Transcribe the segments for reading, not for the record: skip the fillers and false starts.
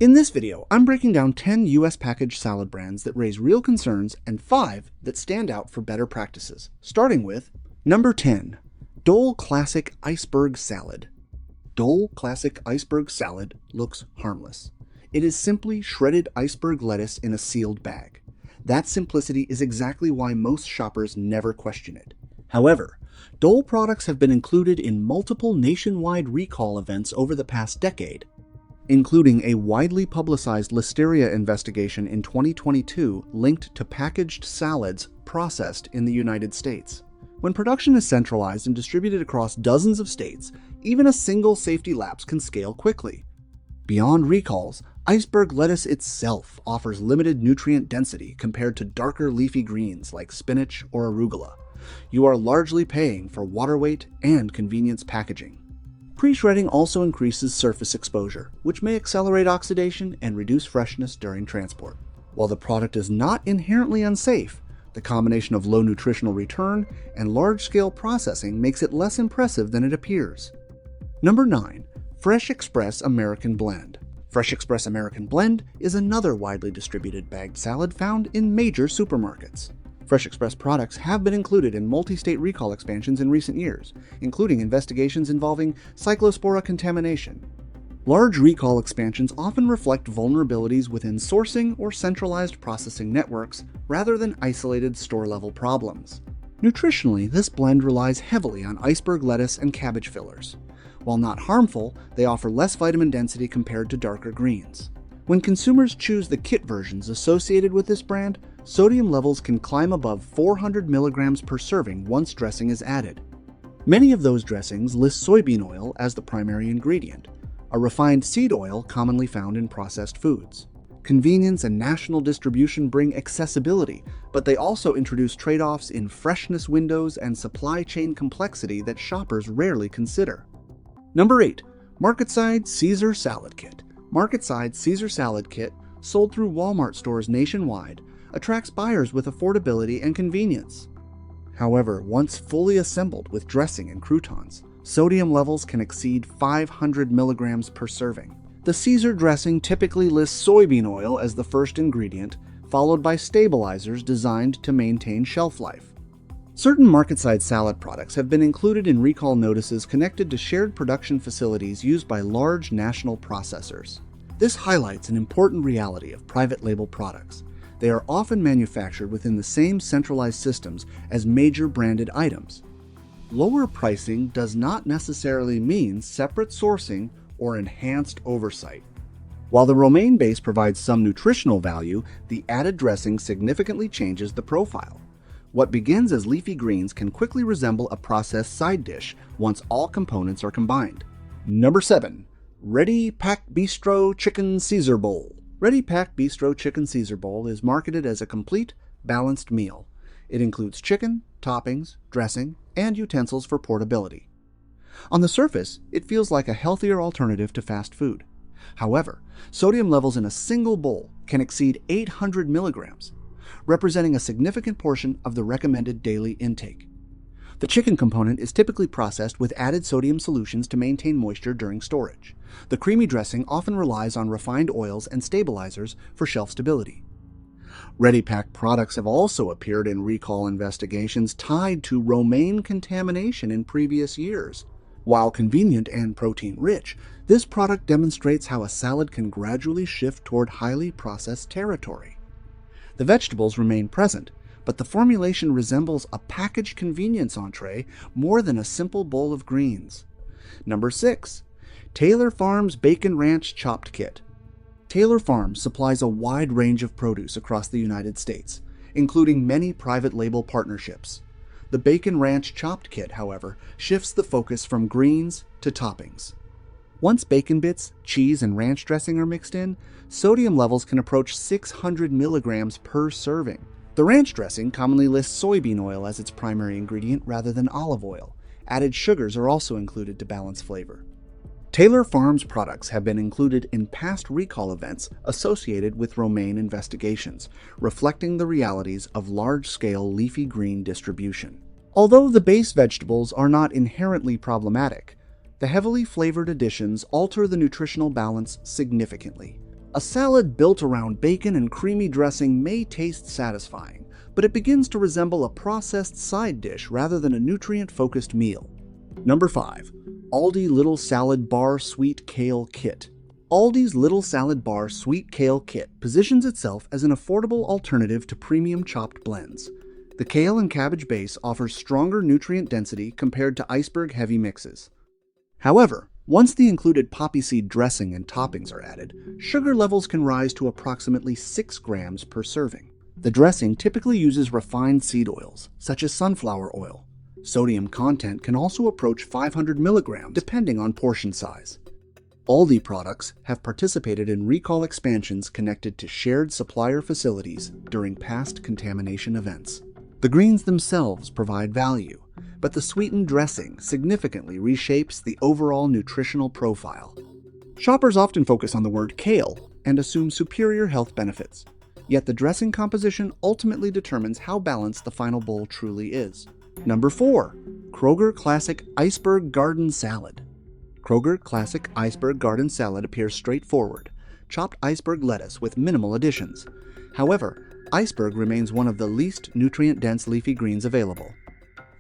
In this video, I'm breaking down 10 US packaged salad brands that raise real concerns and 5 that stand out for better practices. Starting with number 10, Dole Classic Iceberg Salad. Dole Classic Iceberg Salad looks harmless. It is simply shredded iceberg lettuce in a sealed bag. That simplicity is exactly why most shoppers never question it. However, Dole products have been included in multiple nationwide recall events over the past decade, including a widely publicized listeria investigation in 2022 linked to packaged salads processed in the United States. When production is centralized and distributed across dozens of states, even a single safety lapse can scale quickly. Beyond recalls, iceberg lettuce itself offers limited nutrient density compared to darker leafy greens like spinach or arugula. You are largely paying for water weight and convenience packaging. Pre-shredding also increases surface exposure, which may accelerate oxidation and reduce freshness during transport. While the product is not inherently unsafe, the combination of low nutritional return and large-scale processing makes it less impressive than it appears. Number 9. Fresh Express American Blend. Fresh Express American Blend is another widely distributed bagged salad found in major supermarkets. Fresh Express products have been included in multi-state recall expansions in recent years, including investigations involving cyclospora contamination. Large recall expansions often reflect vulnerabilities within sourcing or centralized processing networks rather than isolated store-level problems. Nutritionally, this blend relies heavily on iceberg lettuce and cabbage fillers. While not harmful, they offer less vitamin density compared to darker greens. When consumers choose the kit versions associated with this brand, sodium levels can climb above 400 milligrams per serving once dressing is added. Many of those dressings list soybean oil as the primary ingredient, a refined seed oil commonly found in processed foods. Convenience and national distribution bring accessibility, but they also introduce trade-offs in freshness windows and supply chain complexity that shoppers rarely consider. Number 8. Marketside Caesar Salad Kit. Marketside Caesar Salad Kit, sold through Walmart stores nationwide, attracts buyers with affordability and convenience. However, once fully assembled with dressing and croutons, sodium levels can exceed 500 milligrams per serving. The Caesar dressing typically lists soybean oil as the first ingredient, followed by stabilizers designed to maintain shelf life. Certain Marketside salad products have been included in recall notices connected to shared production facilities used by large national processors. This highlights an important reality of private label products. They are often manufactured within the same centralized systems as major branded items. Lower pricing does not necessarily mean separate sourcing or enhanced oversight. While the romaine base provides some nutritional value, the added dressing significantly changes the profile. What begins as leafy greens can quickly resemble a processed side dish once all components are combined. Number 7. Ready Pack Bistro Chicken Caesar Bowl. Ready Pack Bistro Chicken Caesar Bowl is marketed as a complete, balanced meal. It includes chicken, toppings, dressing, and utensils for portability. On the surface, it feels like a healthier alternative to fast food. However, sodium levels in a single bowl can exceed 800 milligrams, representing a significant portion of the recommended daily intake. The chicken component is typically processed with added sodium solutions to maintain moisture during storage. The creamy dressing often relies on refined oils and stabilizers for shelf stability. ReadyPack products have also appeared in recall investigations tied to romaine contamination in previous years. While convenient and protein-rich, this product demonstrates how a salad can gradually shift toward highly processed territory. The vegetables remain present, but the formulation resembles a packaged convenience entree more than a simple bowl of greens. Number 6. Taylor Farms Bacon Ranch Chopped Kit. Taylor Farms supplies a wide range of produce across the United States, including many private label partnerships. The Bacon Ranch Chopped Kit, however, shifts the focus from greens to toppings. Once bacon bits, cheese, and ranch dressing are mixed in, sodium levels can approach 600 milligrams per serving. The ranch dressing commonly lists soybean oil as its primary ingredient rather than olive oil. Added sugars are also included to balance flavor. Taylor Farms products have been included in past recall events associated with romaine investigations, reflecting the realities of large-scale leafy green distribution. Although the base vegetables are not inherently problematic, the heavily flavored additions alter the nutritional balance significantly. A salad built around bacon and creamy dressing may taste satisfying, but it begins to resemble a processed side dish rather than a nutrient-focused meal. Number 5. Aldi Little Salad Bar Sweet Kale Kit. Aldi's Little Salad Bar Sweet Kale Kit positions itself as an affordable alternative to premium chopped blends. The kale and cabbage base offers stronger nutrient density compared to iceberg-heavy mixes. However, once the included poppy seed dressing and toppings are added, sugar levels can rise to approximately 6 grams per serving. The dressing typically uses refined seed oils, such as sunflower oil. Sodium content can also approach 500 milligrams, depending on portion size. Aldi products have participated in recall expansions connected to shared supplier facilities during past contamination events. The greens themselves provide value, but the sweetened dressing significantly reshapes the overall nutritional profile. Shoppers often focus on the word kale and assume superior health benefits, yet the dressing composition ultimately determines how balanced the final bowl truly is. Number 4. Kroger Classic Iceberg Garden Salad. Kroger Classic Iceberg Garden Salad appears straightforward, chopped iceberg lettuce with minimal additions. However, iceberg remains one of the least nutrient-dense leafy greens available.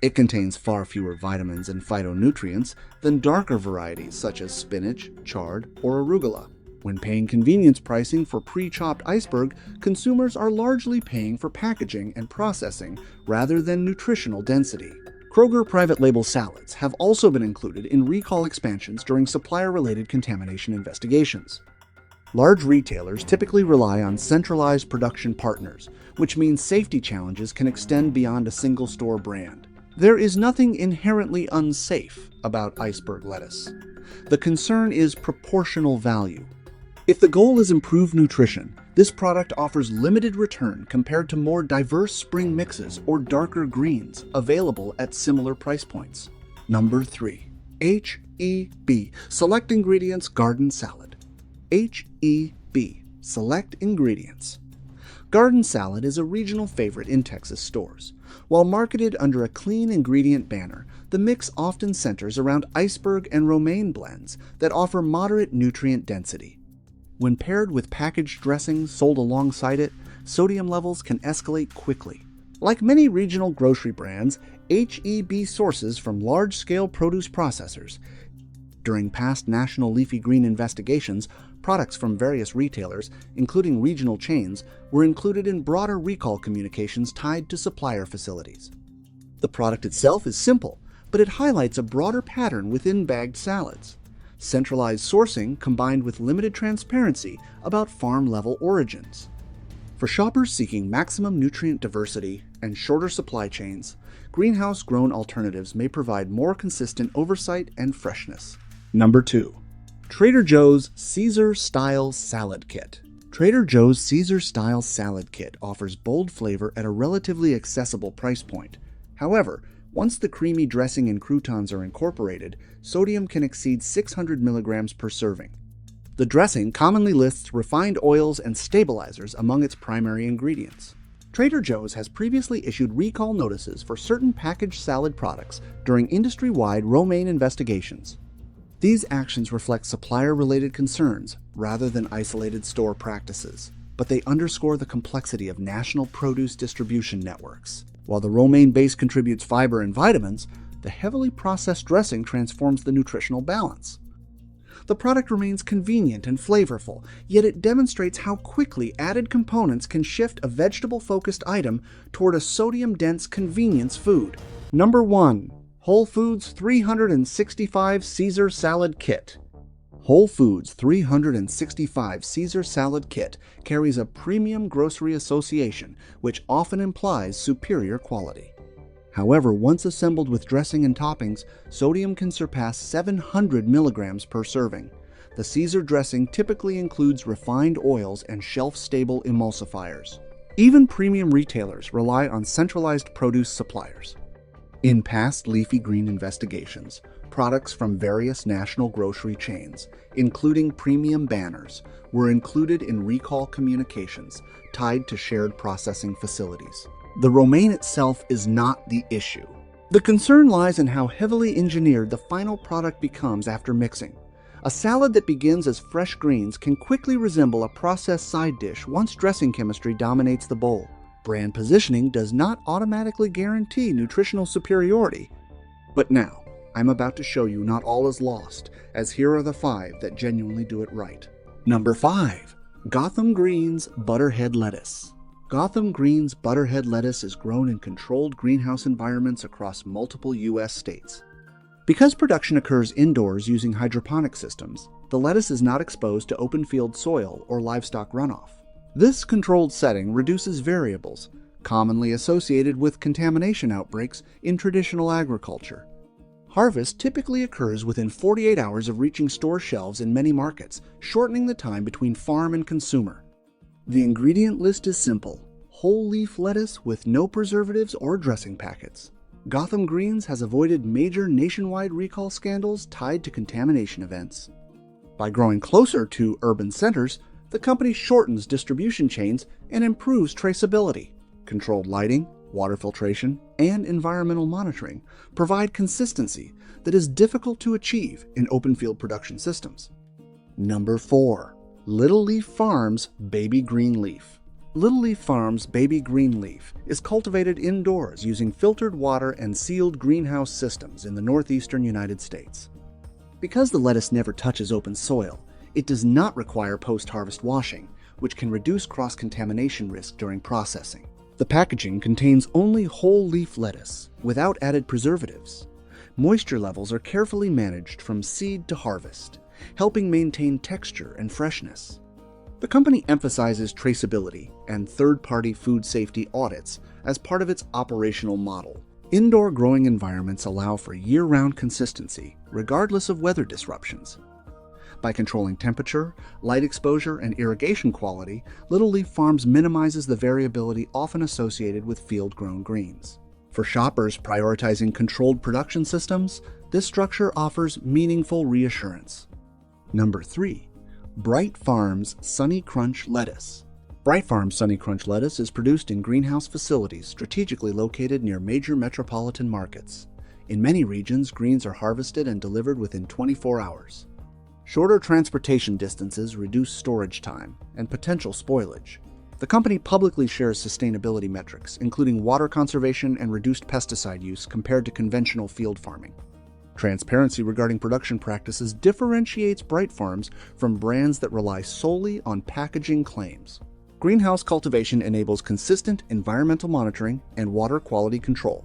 It contains far fewer vitamins and phytonutrients than darker varieties such as spinach, chard, or arugula. When paying convenience pricing for pre-chopped iceberg, consumers are largely paying for packaging and processing rather than nutritional density. Kroger private label salads have also been included in recall expansions during supplier-related contamination investigations. Large retailers typically rely on centralized production partners, which means safety challenges can extend beyond a single store brand. There is nothing inherently unsafe about iceberg lettuce. The concern is proportional value. If the goal is improved nutrition, this product offers limited return compared to more diverse spring mixes or darker greens available at similar price points. Number 3. H-E-B Select Ingredients Garden Salad. H-E-B Select Ingredients. Garden salad is a regional favorite in Texas stores. While marketed under a clean ingredient banner, the mix often centers around iceberg and romaine blends that offer moderate nutrient density. When paired with packaged dressings sold alongside it, sodium levels can escalate quickly. Like many regional grocery brands, H-E-B sources from large-scale produce processors. During past national leafy green investigations, products from various retailers, including regional chains, were included in broader recall communications tied to supplier facilities. The product itself is simple, but it highlights a broader pattern within bagged salads. Centralized sourcing combined with limited transparency about farm-level origins. For shoppers seeking maximum nutrient diversity and shorter supply chains, greenhouse-grown alternatives may provide more consistent oversight and freshness. Number 2. Trader Joe's Caesar-Style Salad Kit. Trader Joe's Caesar-Style Salad Kit offers bold flavor at a relatively accessible price point. However, once the creamy dressing and croutons are incorporated, sodium can exceed 600 milligrams per serving. The dressing commonly lists refined oils and stabilizers among its primary ingredients. Trader Joe's has previously issued recall notices for certain packaged salad products during industry-wide romaine investigations. These actions reflect supplier-related concerns rather than isolated store practices, but they underscore the complexity of national produce distribution networks. While the romaine base contributes fiber and vitamins, the heavily processed dressing transforms the nutritional balance. The product remains convenient and flavorful, yet it demonstrates how quickly added components can shift a vegetable-focused item toward a sodium-dense convenience food. Number 1. Whole Foods 365 Caesar Salad Kit. Whole Foods 365 Caesar Salad Kit carries a premium grocery association, which often implies superior quality. However, once assembled with dressing and toppings, sodium can surpass 700 milligrams per serving. The Caesar dressing typically includes refined oils and shelf-stable emulsifiers. Even premium retailers rely on centralized produce suppliers. In past leafy green investigations, products from various national grocery chains, including premium banners, were included in recall communications tied to shared processing facilities. The romaine itself is not the issue. The concern lies in how heavily engineered the final product becomes after mixing. A salad that begins as fresh greens can quickly resemble a processed side dish once dressing chemistry dominates the bowl. Brand positioning does not automatically guarantee nutritional superiority. But now, I'm about to show you not all is lost, as here are the 5 that genuinely do it right. Number 5. Gotham Greens Butterhead Lettuce. Gotham Greens Butterhead lettuce is grown in controlled greenhouse environments across multiple U.S. states. Because production occurs indoors using hydroponic systems, the lettuce is not exposed to open field soil or livestock runoff. This controlled setting reduces variables commonly associated with contamination outbreaks in traditional agriculture. Harvest typically occurs within 48 hours of reaching store shelves in many markets, shortening the time between farm and consumer. The ingredient list is simple: whole leaf lettuce with no preservatives or dressing packets. Gotham Greens has avoided major nationwide recall scandals tied to contamination events. By growing closer to urban centers, the company shortens distribution chains and improves traceability. Controlled lighting, water filtration, and environmental monitoring provide consistency that is difficult to achieve in open field production systems. Number 4. Little Leaf Farms Baby Green Leaf. Little Leaf Farms Baby Green Leaf is cultivated indoors using filtered water and sealed greenhouse systems in the northeastern United States. Because the lettuce never touches open soil, it does not require post-harvest washing, which can reduce cross-contamination risk during processing. The packaging contains only whole leaf lettuce, without added preservatives. Moisture levels are carefully managed from seed to harvest, helping maintain texture and freshness. The company emphasizes traceability and third-party food safety audits as part of its operational model. Indoor growing environments allow for year-round consistency, regardless of weather disruptions. By controlling temperature, light exposure, and irrigation quality, Little Leaf Farms minimizes the variability often associated with field-grown greens. For shoppers prioritizing controlled production systems, this structure offers meaningful reassurance. Number 3. Bright Farms Sunny Crunch Lettuce. Bright Farms Sunny Crunch lettuce is produced in greenhouse facilities strategically located near major metropolitan markets. In many regions, greens are harvested and delivered within 24 hours. Shorter transportation distances reduce storage time and potential spoilage. The company publicly shares sustainability metrics, including water conservation and reduced pesticide use compared to conventional field farming. Transparency regarding production practices differentiates Bright Farms from brands that rely solely on packaging claims. Greenhouse cultivation enables consistent environmental monitoring and water quality control.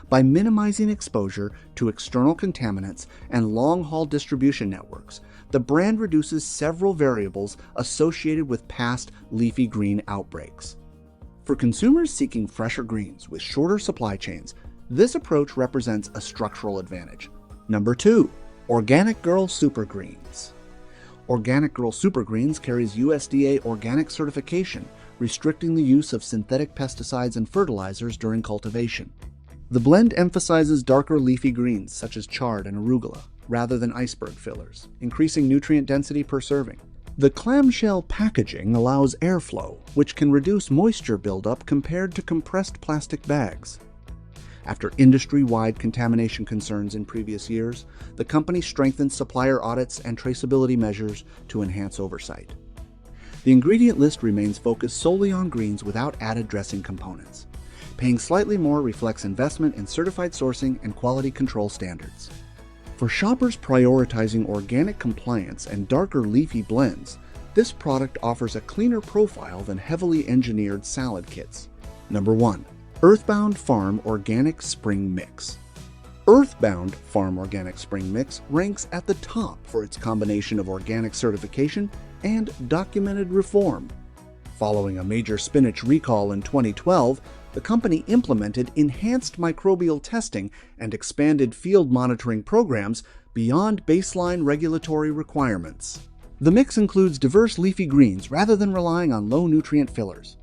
By minimizing exposure to external contaminants and long-haul distribution networks, the brand reduces several variables associated with past leafy green outbreaks. For consumers seeking fresher greens with shorter supply chains, this approach represents a structural advantage. Number 2. Organic Girl Super Greens. Organic Girl Super Greens carries USDA organic certification, restricting the use of synthetic pesticides and fertilizers during cultivation. The blend emphasizes darker leafy greens such as chard and arugula, rather than iceberg fillers, increasing nutrient density per serving. The clamshell packaging allows airflow, which can reduce moisture buildup compared to compressed plastic bags. After industry-wide contamination concerns in previous years, the company strengthened supplier audits and traceability measures to enhance oversight. The ingredient list remains focused solely on greens without added dressing components. Paying slightly more reflects investment in certified sourcing and quality control standards. For shoppers prioritizing organic compliance and darker leafy blends, this product offers a cleaner profile than heavily engineered salad kits. Number 1. Earthbound Farm Organic Spring Mix. Earthbound Farm Organic Spring Mix ranks at the top for its combination of organic certification and documented reform. Following a major spinach recall in 2012, the company implemented enhanced microbial testing and expanded field monitoring programs beyond baseline regulatory requirements. The mix includes diverse leafy greens rather than relying on low-nutrient fillers.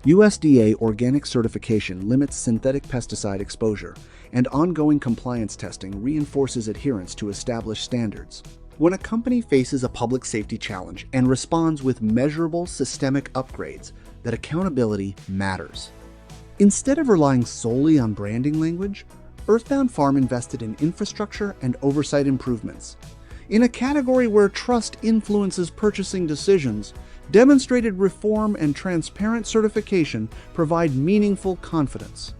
USDA organic certification limits synthetic pesticide exposure, and ongoing compliance testing reinforces adherence to established standards. When a company faces a public safety challenge and responds with measurable systemic upgrades, that accountability matters. Instead of relying solely on branding language, Earthbound Farm invested in infrastructure and oversight improvements. In a category where trust influences purchasing decisions, demonstrated reform and transparent certification provide meaningful confidence.